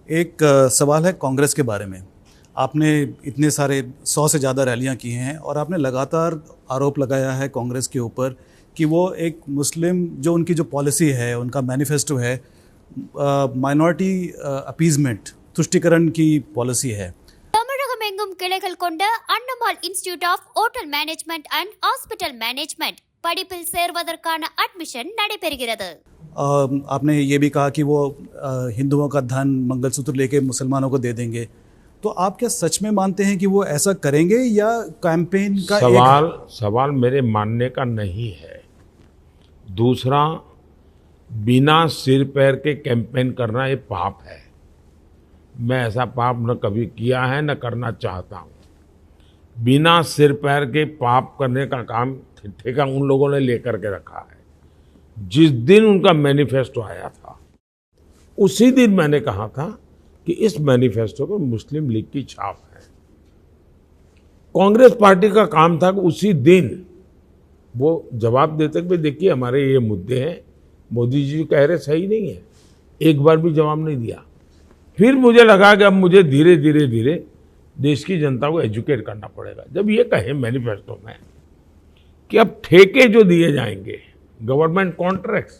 एक सवाल है कांग्रेस के बारे में। आपने इतने सारे 100 से ज़्यादा रैलियां की हैं और आपने लगातार आरोप लगाया है कांग्रेस के ऊपर कि वो एक मुस्लिम जो उनकी जो पॉलिसी है, उनका मैनिफेस्टो है, माइनॉरिटी अपीजमेंट, तुष्टिकरण की पॉलिसी है। தமிழகம் எங்கும் கிளைகள் கொண்ட Annamal institute of hotel management and hospital management படிப்பில் சேர்வதற்கான அட்மிஷன் நடைபெறுகிறது। आपने ये भी कहा कि वो हिंदुओं का धन, मंगलसूत्र लेके मुसलमानों को दे देंगे। तो आप क्या सच में मानते हैं कि वो ऐसा करेंगे या कैंपेन का सवाल मेरे मानने का नहीं है। दूसरा, बिना सिर पैर के कैंपेन करना ये पाप है। मैं ऐसा पाप न कभी किया है न करना चाहता हूँ। बिना सिर पैर के पाप करने का काम ठेका उन लोगों ने लेकर के रखा है। जिस दिन उनका मैनिफेस्टो आया था उसी दिन मैंने कहा था कि इस मैनिफेस्टो पर मुस्लिम लीग की छाप है। कांग्रेस पार्टी का काम था कि उसी दिन वो जवाब देते कि देखिए हमारे ये मुद्दे हैं, मोदी जी कह रहे सही नहीं है। एक बार भी जवाब नहीं दिया। फिर मुझे लगा कि अब मुझे धीरे धीरे देश की जनता को एजुकेट करना पड़ेगा। जब ये कहे मैनिफेस्टो में कि अब ठेके जो दिए जाएंगे, गवर्नमेंट कॉन्ट्रैक्ट्स,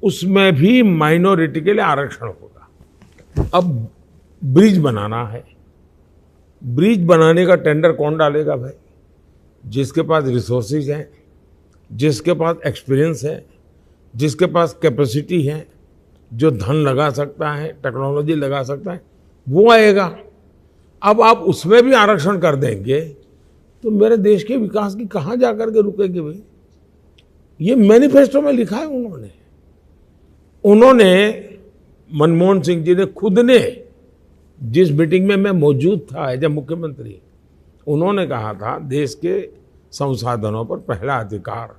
उसमें भी माइनॉरिटी के लिए आरक्षण होगा। अब ब्रिज बनाना है, ब्रिज बनाने का टेंडर कौन डालेगा भाई? जिसके पास रिसोर्सेज हैं, जिसके पास एक्सपीरियंस है, जिसके पास कैपेसिटी है, जो धन लगा सकता है, टेक्नोलॉजी लगा सकता है, वो आएगा। अब आप उसमें भी आरक्षण कर देंगे तो मेरे देश के विकास की कहाँ जाकर के रुकेगी भाई? ये मैनिफेस्टो में लिखा है उन्होंने मनमोहन सिंह जी ने खुद ने, जिस मीटिंग में मैं मौजूद था एज ए मुख्यमंत्री, उन्होंने कहा था देश के संसाधनों पर पहला अधिकार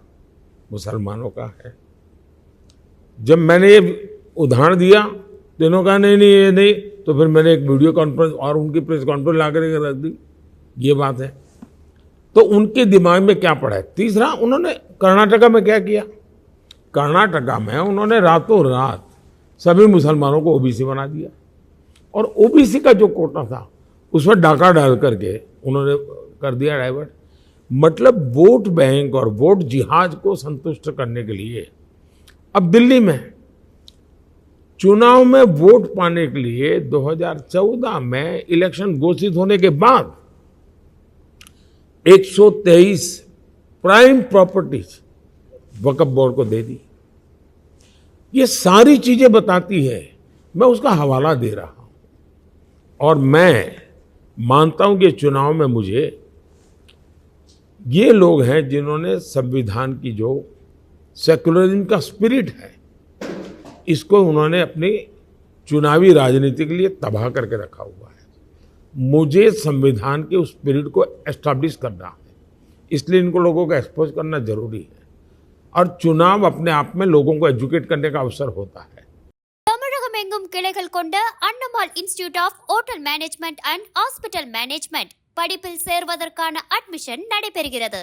मुसलमानों का है। जब मैंने ये उदाहरण दिया तो इन्होंने कहा नहीं ये नहीं, तो फिर मैंने एक वीडियो कॉन्फ्रेंस और उनकी प्रेस कॉन्फ्रेंस ला करके रख दी। ये बात है तो उनके दिमाग में क्या पड़ा है। तीसरा, उन्होंने कर्नाटका में क्या किया? कर्नाटका में उन्होंने रातों रात सभी मुसलमानों को ओबीसी बना दिया और ओबीसी का जो कोटा था उसमें डाका डाल करके उन्होंने कर दिया डाइवर्ट। मतलब वोट बैंक और वोट जिहाद को संतुष्ट करने के लिए अब दिल्ली में चुनाव में वोट पाने के लिए 2014 में इलेक्शन घोषित होने के बाद 123 प्राइम प्रॉपर्टीज वक्फ बोर्ड को दे दी। ये सारी चीजें बताती है, मैं उसका हवाला दे रहा हूं। और मैं मानता हूं कि चुनाव में मुझे ये लोग हैं जिन्होंने संविधान की जो सेकुलरिज्म का स्पिरिट है, इसको उन्होंने अपनी चुनावी राजनीति के लिए तबाह करके रखा हुआ है। मुझे संविधान के उस स्पिरिट को एस्टैब्लिश करना है, इसलिए इनको लोगों को एक्सपोज करना जरूरी है। और चुनाव अपने आप में लोगों को एजुकेट करने का अवसर होता है। தமிழகம் எங்கும் கிளைகள் கொண்ட Annamal institute of hotel management and hospital management படிப்பில் சேர்வதற்கான அட்மிஷன் நடைபெறுகிறது।